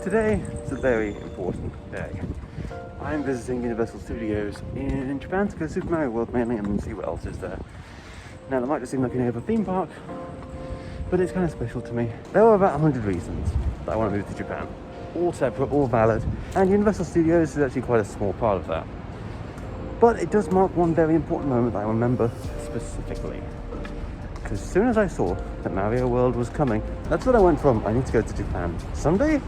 Today is a very important day. I'm visiting Universal Studios in Japan to go to Super Mario World mainly and see what else is there. Now that might just seem like any other theme park, but it's kind of special to me. There are about 100 reasons that I want to move to Japan. All separate, all valid, and Universal Studios is actually quite a small part of that. But it does mark one very important moment that I remember specifically. Because as soon as I saw that Mario World was coming, that's when I went from, I need to go to Japan someday,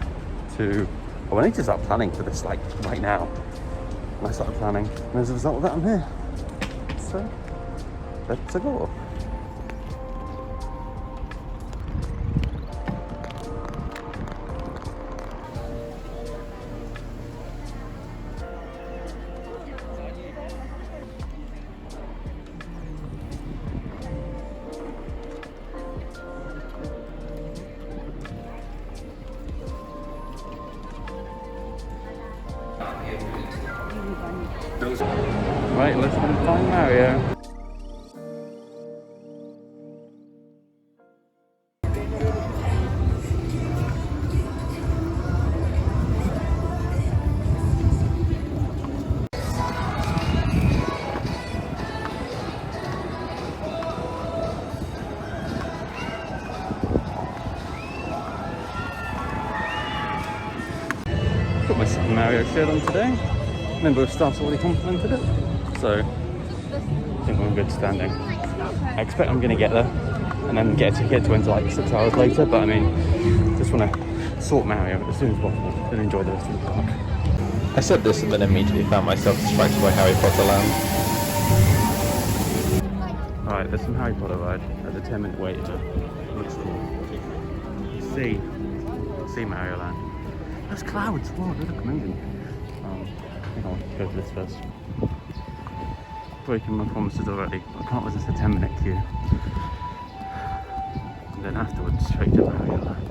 to, oh, I need to start planning for this, like, right now. And I started planning, and as a result of that, I'm here. So, let's go. Right, let's go and find Mario. Got my Super Mario shirt on today. Member of staff's already complimented it, so I think we're in good standing. I expect I'm going to get there and then get a ticket to enter like 6 hours later, but I mean, just want to sort Mario as soon as possible and enjoy the rest of the park. I said this and then immediately found myself distracted by Harry Potter Land. Alright, there's some Harry Potter ride. There's a 10-minute wait. It looks cool. See Mario Land. There's clouds. Wow, they look amazing. I think I'll go for this first. Breaking my promises already. I can't resist a 10-minute queue. And then afterwards, straight to Mario Land.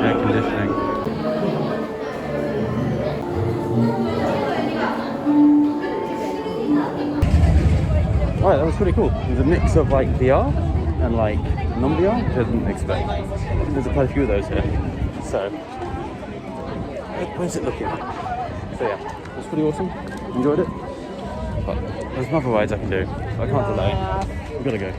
Air conditioning. Alright, that was pretty cool. It was a mix of like VR and like non-VR, which I didn't expect. There's quite a few of those here. So, where's it looking? So yeah, it was pretty awesome. Enjoyed it. But there's some other rides I can do, so I can't delay. We've got to go.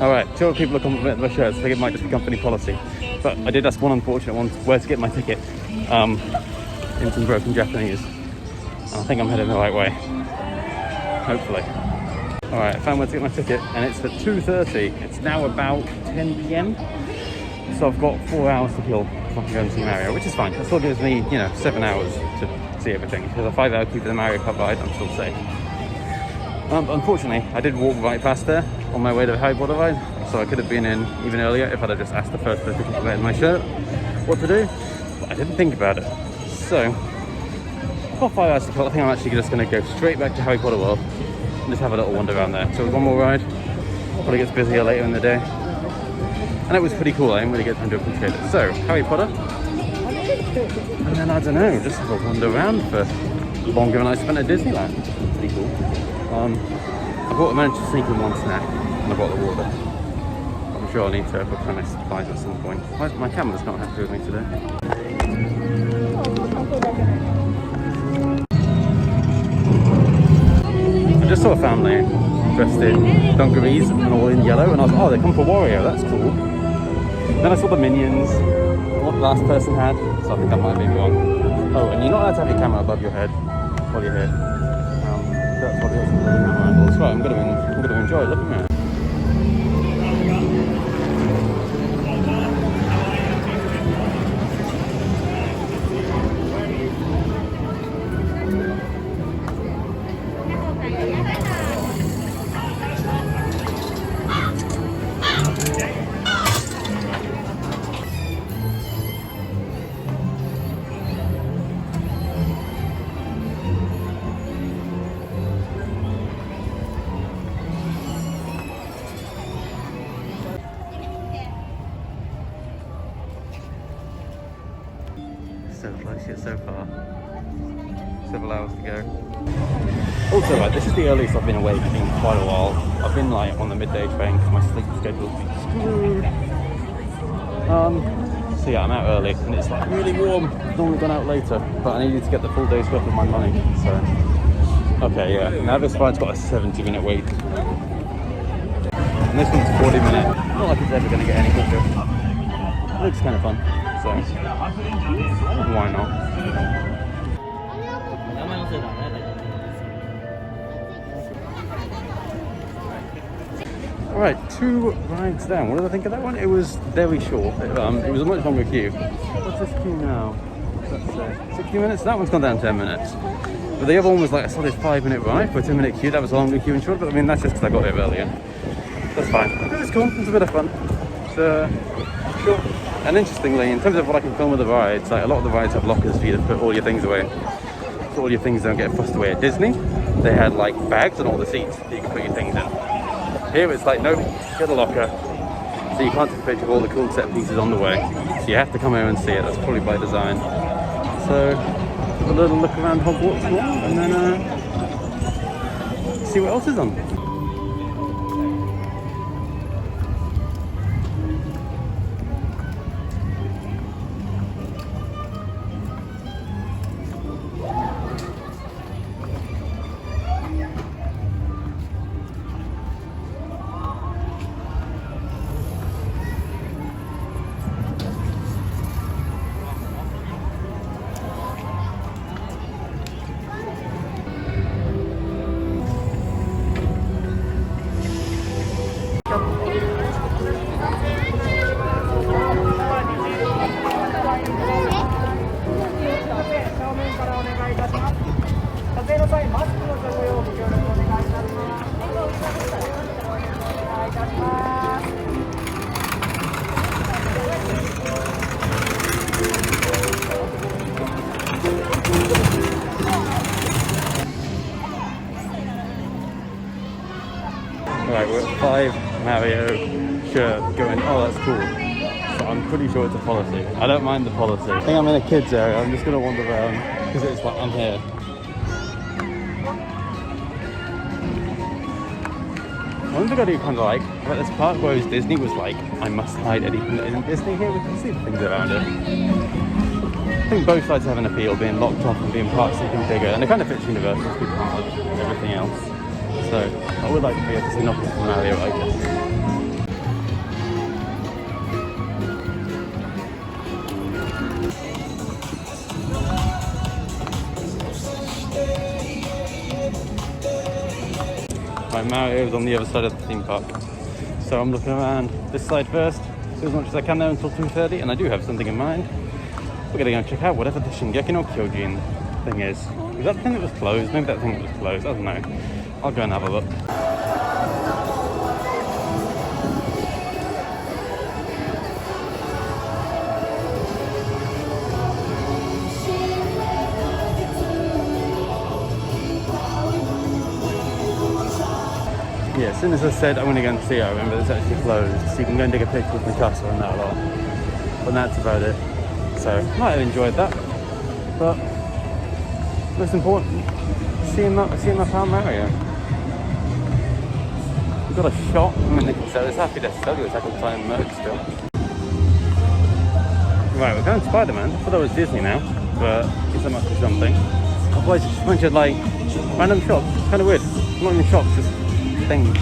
Alright, two other people are complimenting my shirts. I think it might just be company policy. But I did ask one unfortunate one where to get my ticket in some broken Japanese. And I think I'm heading the right way. Hopefully. Alright, I found where to get my ticket and it's at 2:30. It's now about 10 PM. So I've got 4 hours to kill if I can go and see Mario, which is fine. That still gives me, 7 hours to see everything. Because a 5-hour queue for the Mario Kart ride, I'm still safe. But unfortunately, I did walk right past there on my way to the Harry Potter ride, so I could have been in even earlier if I'd have just asked the first person to compliment my shirt what to do, but I didn't think about it. So, I've got 5 hours to kill. I think I'm actually just going to go straight back to Harry Potter World and just have a little wander around there. So one more ride, probably gets busier later in the day. And it was pretty cool, I didn't really get time to appreciate it. So, Harry Potter, and then I don't know, just have a wander around for longer than I spent at Disneyland. Pretty cool. I managed to sneak in one snack and I bought the water. I'm sure I'll need to replenish supplies at some point. My camera's not happy with me today. I just saw a family dressed in dungarees and all in yellow and I was like, oh, they come for Wario, that's cool. Then I saw the minions, what the last person had, so I think that might be wrong. Oh, and you're not allowed to have your camera above your head while you're here. That's what it is. That's right, I'm gonna enjoy it. Look at me. so close yet so far. Several hours to go. Also, like, this is the earliest I've been awake in quite a while. I've been like on the midday train because my sleep schedule's been screwed. So yeah, I'm out early and it's like really warm. I've normally gone out later, but I needed to get the full day's worth of my money. So, okay, yeah. Now this ride's got a 70-minute wait. And this one's 40-minute. Not like it's ever going to get any quicker. It looks kind of fun, so why not? Alright, 2 rides down. What did I think of that one? It was very short. It was a much longer queue. What's this queue now? What's that say? 60 minutes? That one's gone down 10 minutes. But the other one was like a solid 5-minute ride for a 10-minute queue. That was a longer queue and short, but I mean, that's just because I got it earlier. That's fine. It was cool. It was a bit of fun. It's short. And interestingly, in terms of what I can film with the rides, like a lot of the rides have lockers for you to put all your things away. So all your things don't get fussed away. At Disney, they had like bags on all the seats that you can put your things in. Here it's like, nope, get a locker. So you can't take a picture of all the cool set pieces on the way. So you have to come here and see it. That's probably by design. So have a little look around Hogwarts now and then see what else is on. Right, we're at 5 Mario shirt going, oh that's cool. So I'm pretty sure it's a policy. I don't mind the policy. I think I'm in a kids area, I'm just going to wander around because it's like, I'm here. One thing I do kind of like about this park, whereas Disney was like, I must hide anything that isn't Disney. Here we can see the things around it. I think both sides have an appeal, being locked off and being parts something bigger, and it kind of fits Universal to be part of everything else. So I would like to be able to see nothing from Mario, I guess. Right, Mario's on the other side of the theme park. So I'm looking around this side first, do as much as I can there until 2:30, and I do have something in mind. We're gonna go and check out whatever the Shingeki no Kyojin thing is. Was that the thing that was closed? Maybe that thing that was closed, I don't know. I'll go and have a look. Yeah, as soon as I said I'm going to go and see it, I remember it's actually closed. So you can go and take a picture with Picasso and that a lot. But that's about it. So, might have enjoyed that. But, most important, seeing my pal Mario. We've got a shot. I mean, they can sell this. Happy to sell you a second time merch still. Right, we're going to Spider-Man. I thought that was Disney now, but it's that much for something. Otherwise, it's just a bunch of like random shops. Kind of weird. Not even shops, just things.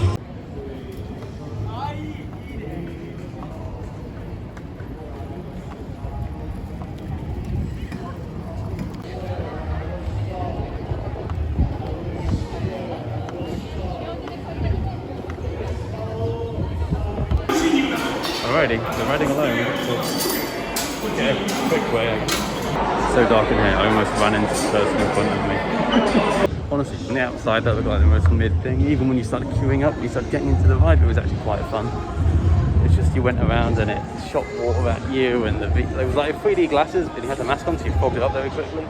Alrighty, so riding alone. Yeah, quick way. It's so dark in here, I almost ran into the person in front of me. Honestly, from the outside, that looked like the most mid thing. Even when you started queuing up, you started getting into the ride, it was actually quite fun. It's just you went around and it shot water at you, and there was like 3D glasses, but you had the mask on, so you fogged it up very quickly.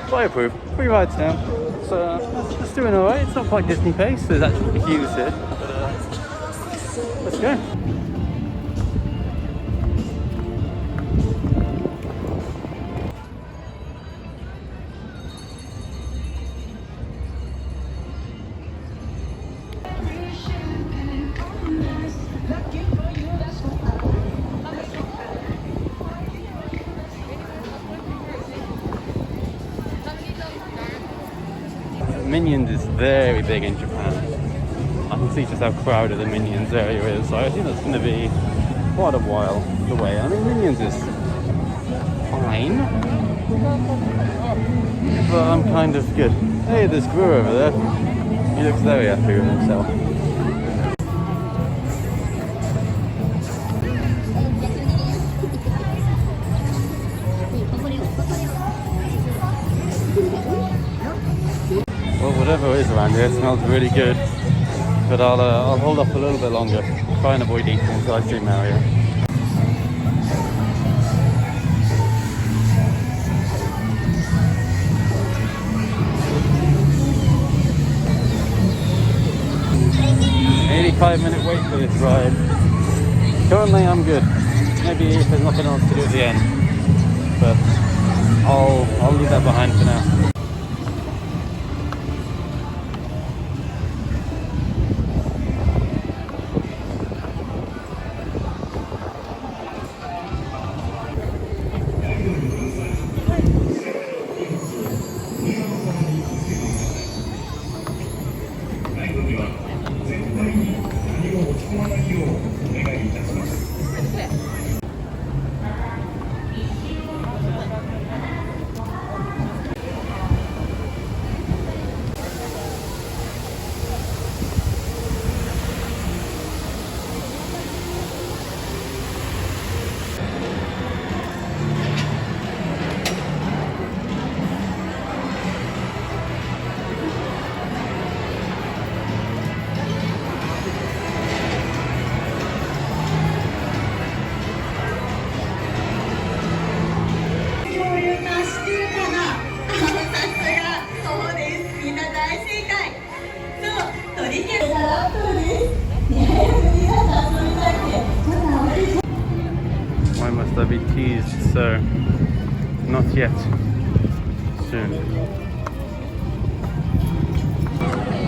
So I approve. 3 rides now. So it's doing alright. It's not quite Disney pace. There's actually queues here. But, let's go. Minions is very big in Japan. I can see just how crowded the Minions area is, so I think that's going to be quite a while away. I mean, Minions is fine, but I'm kind of good. Hey, there's Gru over there. He looks very happy with himself. Well, whatever is around here smells really good, but I'll hold up a little bit longer. Try and avoid eating until I see Mario. Five-minute wait for this ride. Currently I'm good. Maybe if there's nothing else to do at the end, but I'll leave that behind for now. Why must I be teased, sir? Not yet. Soon.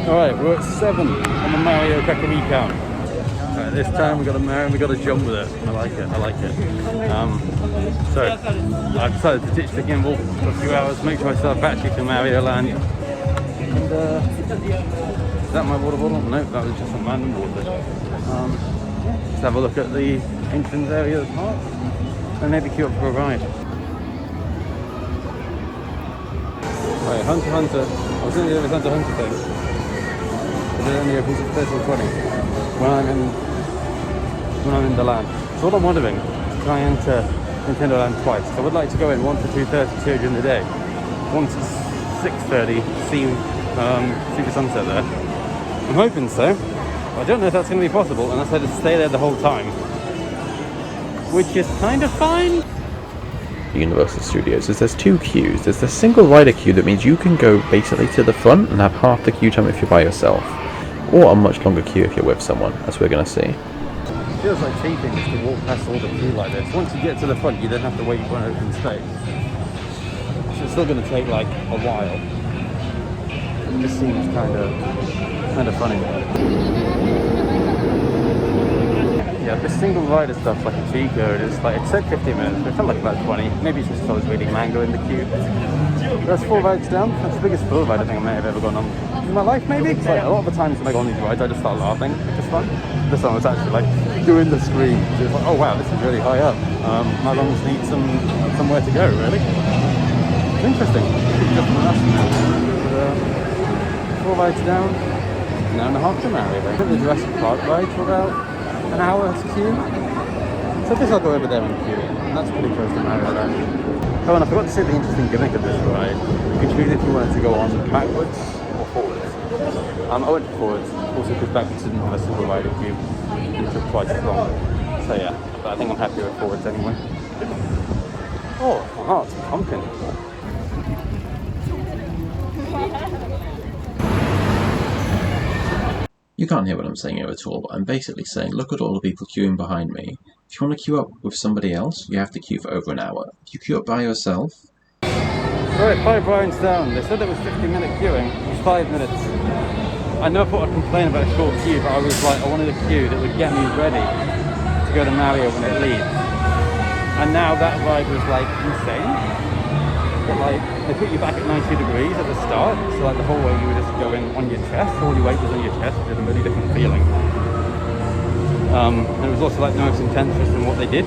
Alright, we're at 7 on the Mario Kakari count. Alright, this time we got a Mario, we got to jump with it. I like it, I like it. So, I've decided to ditch the gimbal for a few hours, make sure I still have battery for Mario Land. And, is that my water bottle? No, that was just some random water. Let's have a look at the entrance area of the park and maybe queue up for a ride. Right, Hunter Hunter. I was going to do this Hunter Hunter thing. But it only opens at 13:20 when I'm in the land. So what I'm wondering is can I enter Nintendo Land twice? I would like to go in once at 2:32 during the day. Once at 6:30, see the sunset there. I'm hoping so. I don't know if that's going to be possible unless I just stay there the whole time, which is kind of fine. Universal Studios is there's two queues. There's the single rider queue that means you can go basically to the front and have half the queue time if you're by yourself, or a much longer queue if you're with someone, as we're going to see. It feels like cheating just to walk past all the queue like this. Once you get to the front, you then have to wait for an open space. So it's still going to take like a while. It just seems kind of funny. Yeah, this single rider stuff's like a cheat code. It's like, it said 50 minutes, but it felt like about 20. Maybe it's just because I was reading manga in the queue. That's 4 rides down. That's the biggest full ride I think I may have ever gone on in my life, maybe. It's like a lot of the times when I go on these rides, I just start laughing, which is fun. This one was actually like doing the scream. So it's like, oh wow, this is really high up. My lungs need somewhere to go, really. It's interesting. Just from us now. But, 4 rides down, an hour and a half to Mario. I think the Jurassic Park ride for about an hour to queue. So I guess I'll go over there and queue. And that's pretty close to Mario Land. Oh, and I forgot to say the interesting gimmick of this ride. You can choose if you wanted to go on backwards or forwards. I went forwards, also because backwards didn't have a single rider queue. It took twice as long. So yeah, but I think I'm happy with forwards anyway. Oh, my heart's pumping. You can't hear what I'm saying here at all, but I'm basically saying, look at all the people queuing behind me. If you want to queue up with somebody else, you have to queue for over an hour. If you queue up by yourself... Right, 5 rides down. They said there was 50-minute queuing. It was 5 minutes. I never thought I'd complain about a short queue, but I was like, I wanted a queue that would get me ready to go to Mario when it leaves. And now that ride was like insane. but like they put you back at 90 degrees at the start, so like the whole way you were just going on your chest, all your weight was on your chest, which is a really different feeling. And it was also like the most intense than what they did.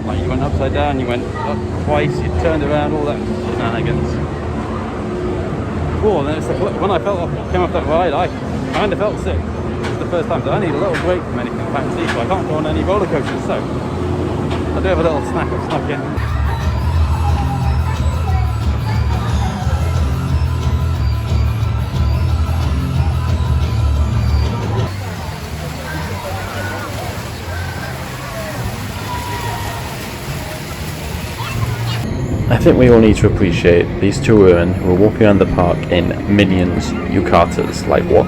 Like you went upside down, you went up twice, you turned around, all that shenanigans. Cool, and then it's like, when I came off that ride, I kind of felt sick. It was the first time, so I need a little break from anything fancy, so I can't go on any roller coasters, so I do have a little snack I've snuck in. I think we all need to appreciate these two women who are walking around the park in Minions yukatas. Like what?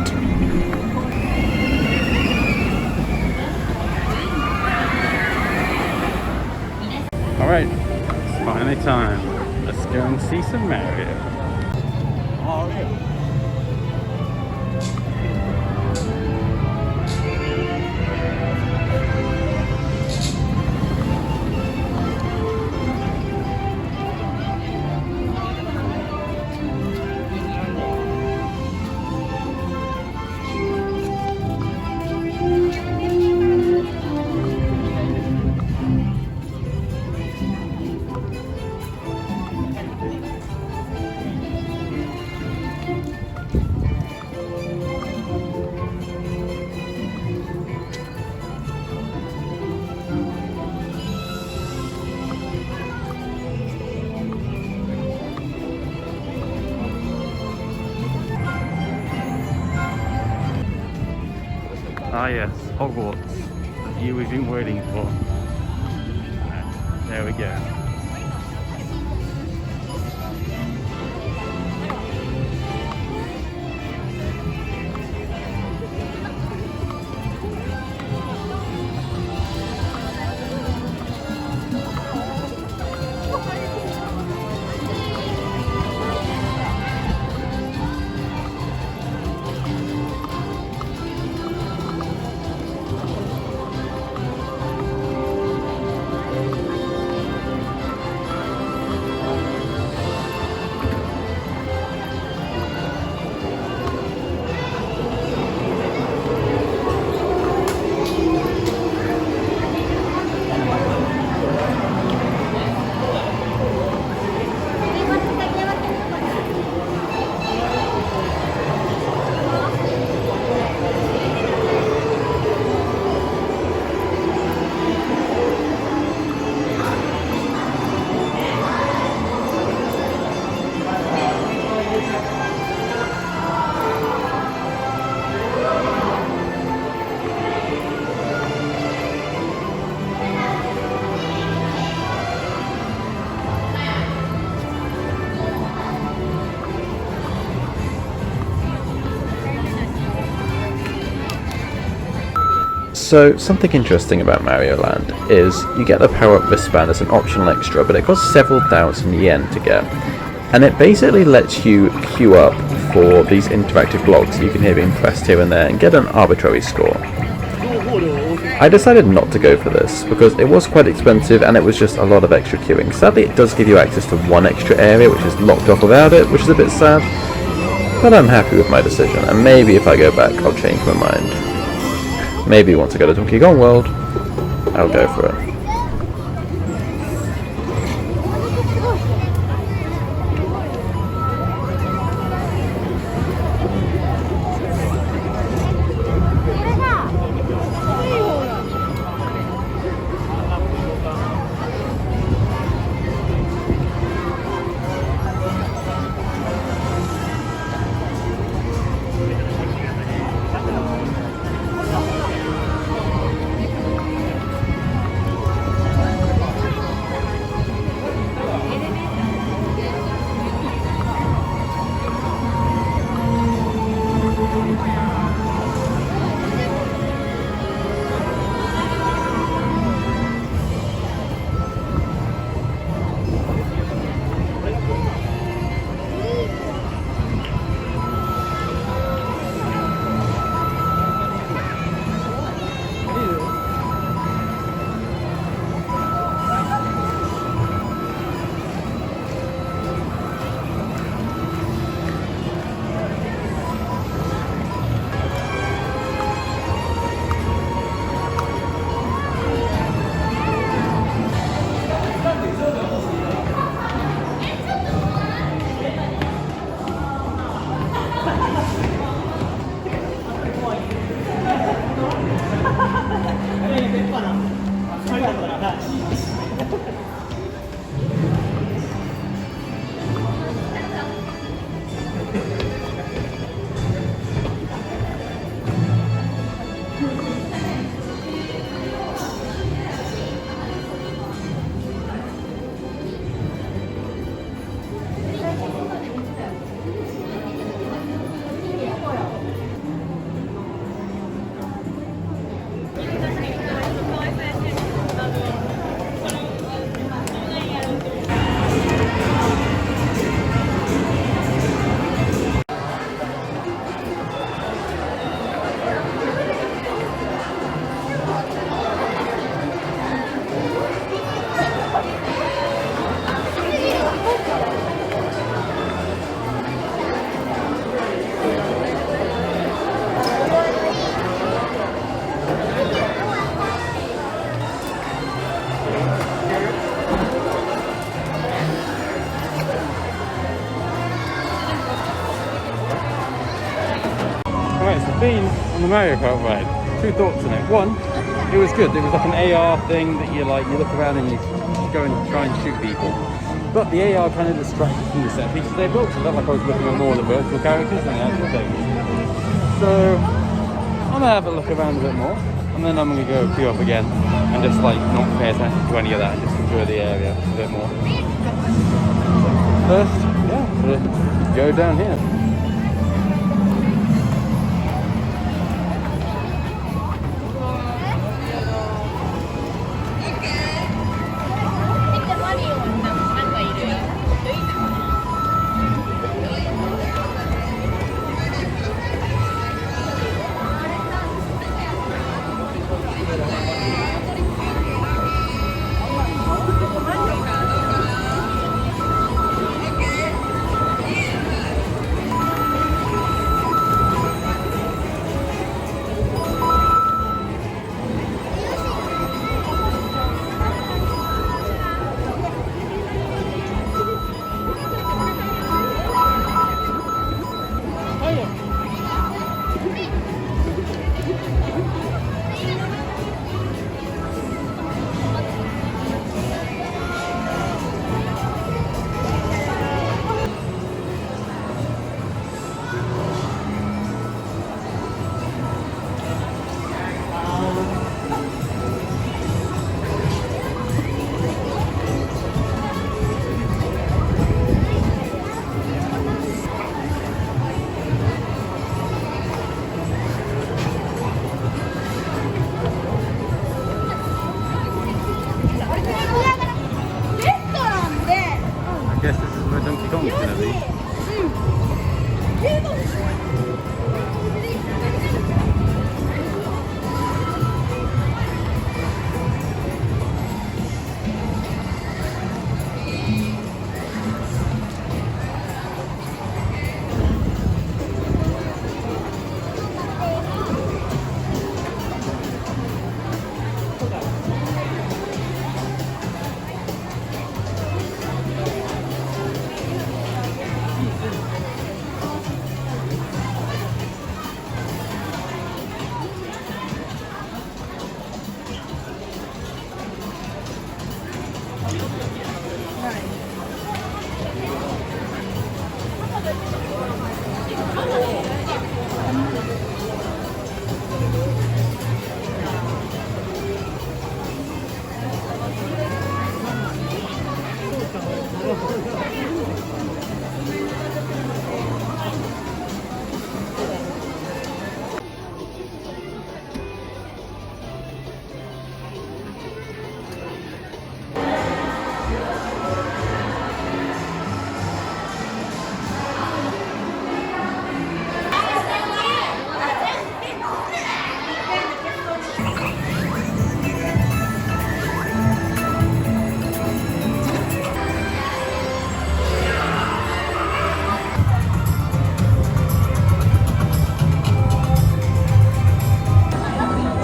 Alright, it's finally time. Let's go and see some Mario. Mario. Ah yes, Hogwarts, the view we've been waiting for. There we go. So, something interesting about Mario Land is you get the power-up wristband as an optional extra, but it costs several thousand yen to get. And it basically lets you queue up for these interactive blocks you can hear being pressed here and there and get an arbitrary score. I decided not to go for this because it was quite expensive and it was just a lot of extra queuing. Sadly, it does give you access to one extra area which is locked off without it, which is a bit sad. But I'm happy with my decision, and maybe if I go back I'll change my mind. Maybe once I go to Donkey Kong World, I'll go for it. been on the Mario Kart ride. Two thoughts on it. One, it was good. It was like an AR thing that you look around and you go and try and shoot people. But the AR kind of distracted from the set pieces they built. So I felt like I was looking at more of the virtual characters than the actual thing. So I'm gonna have a look around a bit more, and then I'm gonna go queue up again and just like not pay attention to any of that and just enjoy the area a bit more. First, yeah, we'll go down here.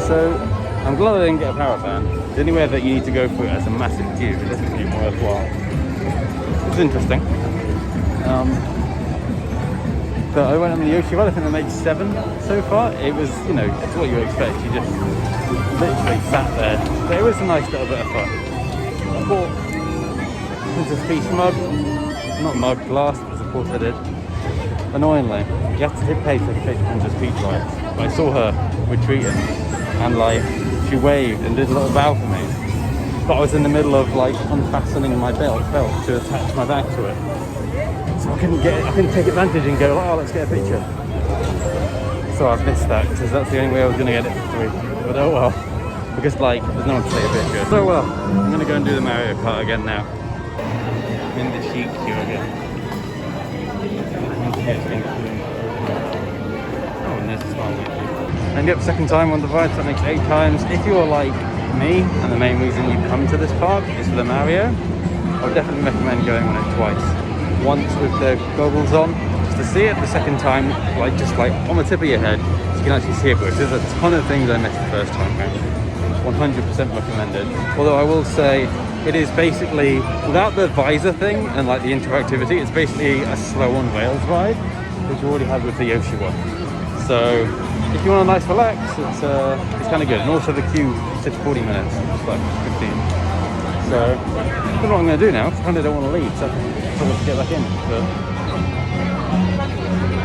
So I'm glad I didn't get a power fan. The only way that you need to go through it as a massive tube, it doesn't seem worthwhile. It's interesting. But I went on the Yoshi ride, I think I made 7 so far. It was, you know, it's what you would expect. You just literally sat there. But it was a nice little bit of fun. I bought Princess Peach mug. Not mug, glass, because of course I did. Annoyingly, you have to pay to take a picture of Princess Peach rides. But I saw her retreating. And like, she waved and did a little bow for me. But I was in the middle of like unfastening my belt to attach my bag to it. So I couldn't take advantage and go, oh, let's get a picture. So I've missed that, because that's the only way I was going to get it for free. But oh well. Because like, there's no one to take a picture. So well, I'm going to go and do the Mario Kart again now. I'm in the sheep queue again. Oh, and there's a smart one. And yep, second time on the ride, so that makes 8 times. If you're like me, and the main reason you come to this park is for the Mario, I would definitely recommend going on it twice. Once with the goggles on, just to see it. The second time, like just like on the tip of your head, so you can actually see it. Because there's a ton of things I missed the first time around. 100% recommended. Although I will say, it is basically, without the visor thing and like the interactivity, it's basically a slow on rails ride, which you already had with the Yoshi one. So if you want a nice relax, it's kind of good. And also the queue said 40 minutes, it's like 15. So I don't know what I'm going to do now. I kind of don't want to leave, so I have to get back in. But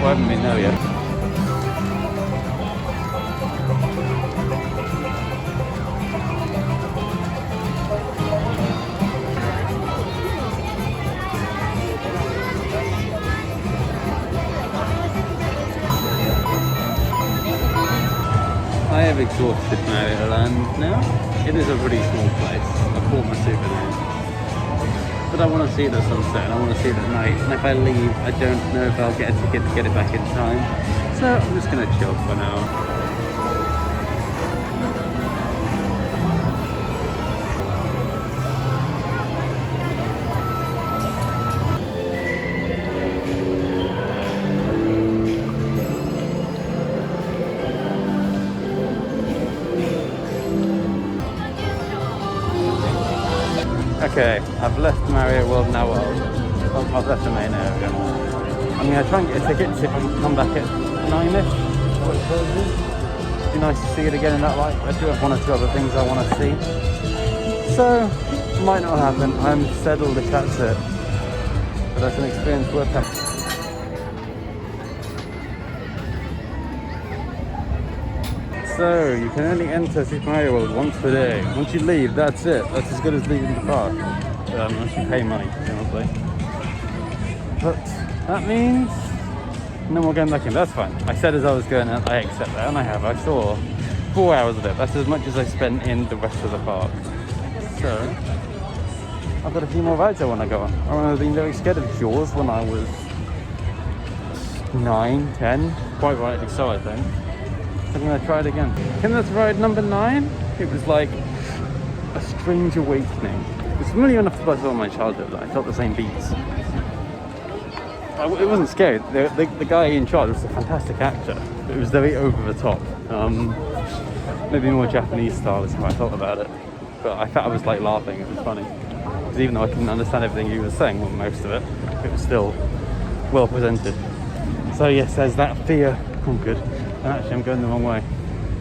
I haven't been there yet. I have exhausted Mario Land now. It is a pretty small place. I bought my souvenirs. But I want to see the sunset and I want to see it at night. And if I leave, I don't know if I'll get a ticket to get it back in time. So I'm just going to chill for now. Okay, I've left Mario World now. I've left the main area. I'm going to try and get a ticket, see if I can come back at 9ish. What it closes. It'd be nice to see it again in that light. I do have one or two other things I want to see. So, might not happen. I'm settled if that's it. But that's an experience worth having. So, you can only enter Super Mario World once per day. Once you leave, that's it. That's as good as leaving the park. Unless you pay money, presumably. But that means no more going back in. That's fine. I said as I was going out, I accept that, and I have. I saw 4 hours of it. That's as much as I spent in the rest of the park. So, I've got a few more rides I want to go on. I remember being very scared of Jaws when I was 9, 10. Quite rightly so, I think. I'm going to try it again. Came to ride number 9. It was like a strange awakening. It's familiar enough to buzz on my childhood that I felt the same beats. It wasn't scary. The guy in charge was a fantastic actor. It was very over the top. Maybe more Japanese style is how I felt about it. But I felt I was like laughing. It was funny. Because even though I couldn't understand everything he was saying, well, most of it, it was still well presented. So yes, there's that fear conquered. And actually I'm going the wrong way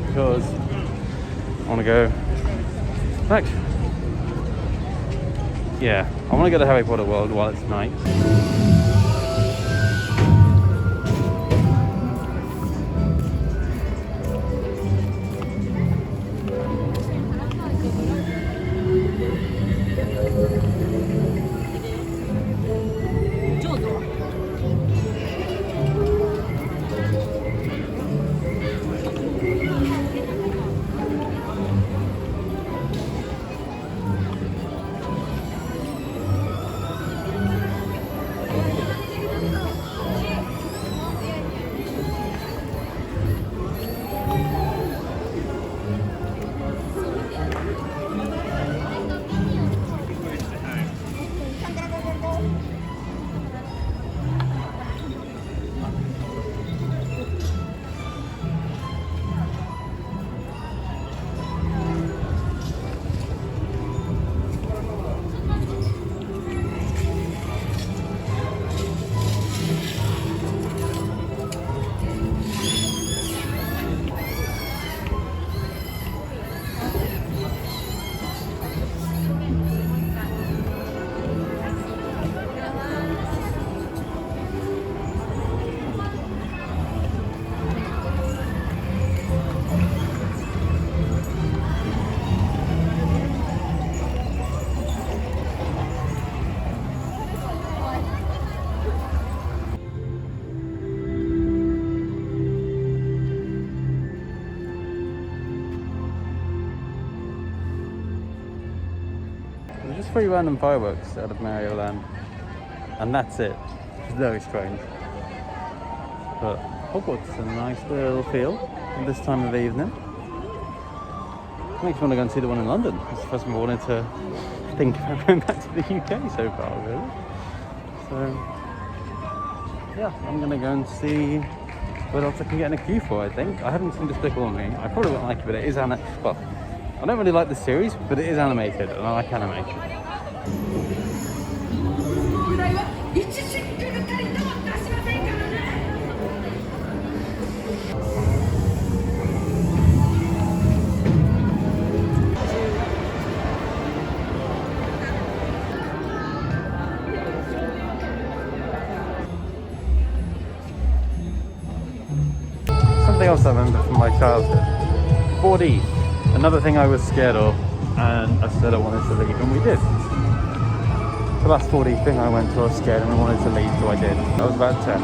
because I want to go back. Yeah, I want to go to Harry Potter World while it's night. Just 3 random fireworks out of Mario Land, and that's it. It's very strange. But Hogwarts is a nice little feel at this time of evening. Makes me want to go and see the one in London. It's the first time I wanted to think about going back to the UK so far, really. So, yeah, I'm going to go and see what else I can get in a queue for, I think. I haven't seen Despicable Me. I probably won't like it, but it is well, I don't really like the series, but it is animated, and I like animation. else I remember from my childhood. 4D, another thing I was scared of, and I said I wanted to leave, and we did. The last 4D thing I went to, I was scared and I wanted to leave, so I did. I was about 10.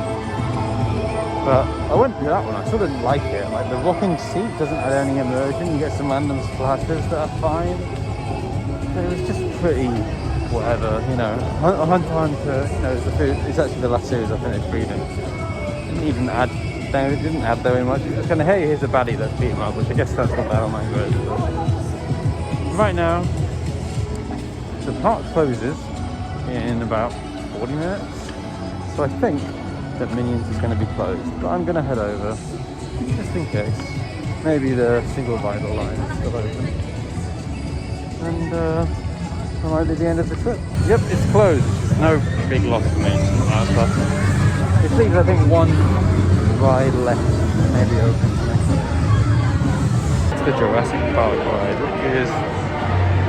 But I went through that one, I sort of like it. Like, the rocking seat doesn't add any immersion, you get some random splashes that are fine. But it was just pretty whatever, you know. On time to, you know, it's actually the last series I finished reading. It didn't add very much. It was just kind of, hey, here's a baddie, let's beat him up, which I guess that's not that on my good. Right now, the park closes in about 40 minutes. So I think that Minions is going to be closed, but I'm going to head over just in case. Maybe the single vital line is still open, and that might be the end of the trip. Yep, it's closed. No big loss for me. It leaves, I think, one ride left, maybe open for me. It's the Jurassic Park ride, which is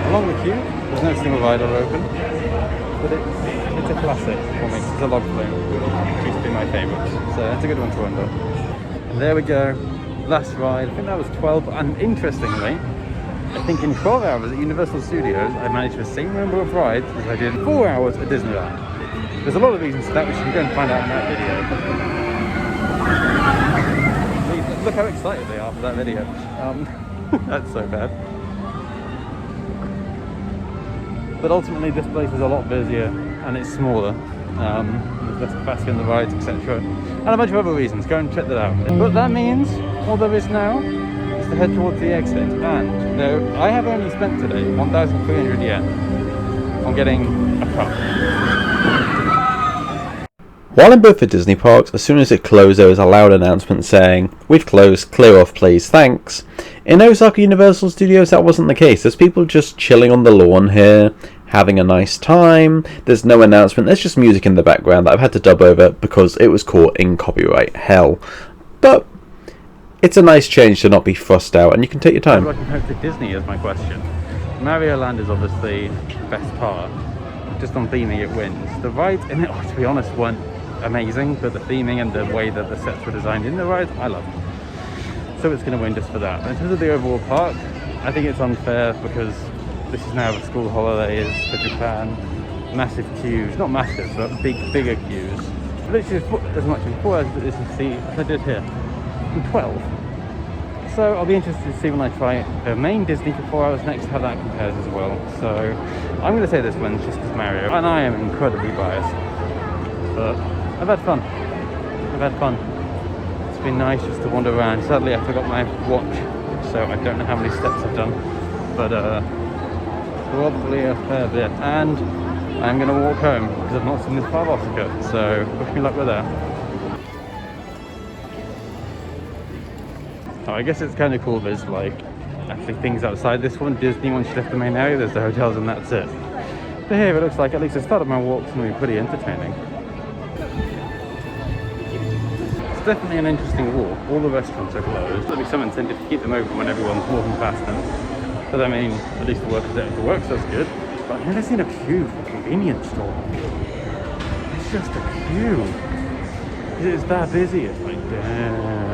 along the queue. There's no single vital open, but it's a classic for me. It's a log flume. It used to be my favourite, so it's a good one to end on. And there we go, last ride. I think that was 12, and interestingly, I think in 12 hours at Universal Studios, I managed the same number of rides as I did in 4 hours at Disneyland. There's a lot of reasons for that, which you can go and find out in that video. Look how excited they are for that video. That's so bad. But ultimately this place is a lot busier and it's smaller. There's less capacity on the rides, etc. And a bunch of other reasons. Go and check that out. But that means all there is now is to head towards the exit. And though I have only spent today 1,300 yen on getting a cup. While in both the Disney parks, as soon as it closed there was a loud announcement saying, "We've closed, clear off please, thanks." In Osaka Universal Studios that wasn't the case. There's people just chilling on the lawn here, having a nice time. There's no announcement, there's just music in the background that I've had to dub over because it was caught in copyright hell. But it's a nice change to not be fussed out, and you can take your time. What do I compare to Disney is my question. Mario Land is obviously the best part. Just on theming it wins. The rides in it, to be honest, weren't amazing, but the theming and the way that the sets were designed in the rides, I loved. So it's going to win just for that. But in terms of the overall park, I think it's unfair because this is now the school holidays for Japan. Massive queues, not massive, but bigger queues. Literally as much in 4 hours as I did here in 12. So I'll be interested to see when I try the main Disney for 4 hours next how that compares as well. So I'm going to say this wins just because Mario, and I am incredibly biased. But I've had fun. It's been nice just to wander around. Sadly I forgot my watch, so I don't know how many steps I've done, but probably a fair bit. And I'm going to walk home because I've not seen this far Oscar, so wish me luck with that. Oh, I guess it's kind of cool there's like actually things outside this one. Disney, once you left the main area, there's the hotels and that's it. But here it looks like at least the start of my walk's going to be pretty entertaining. It's definitely an interesting walk. All the restaurants are closed. There'll be some incentive to keep them open when everyone's walking past them. But I mean, at least the workers there at the work, so that's good. But I've never seen a queue for a convenience store. It's just a queue. It's that busy. It's like, damn.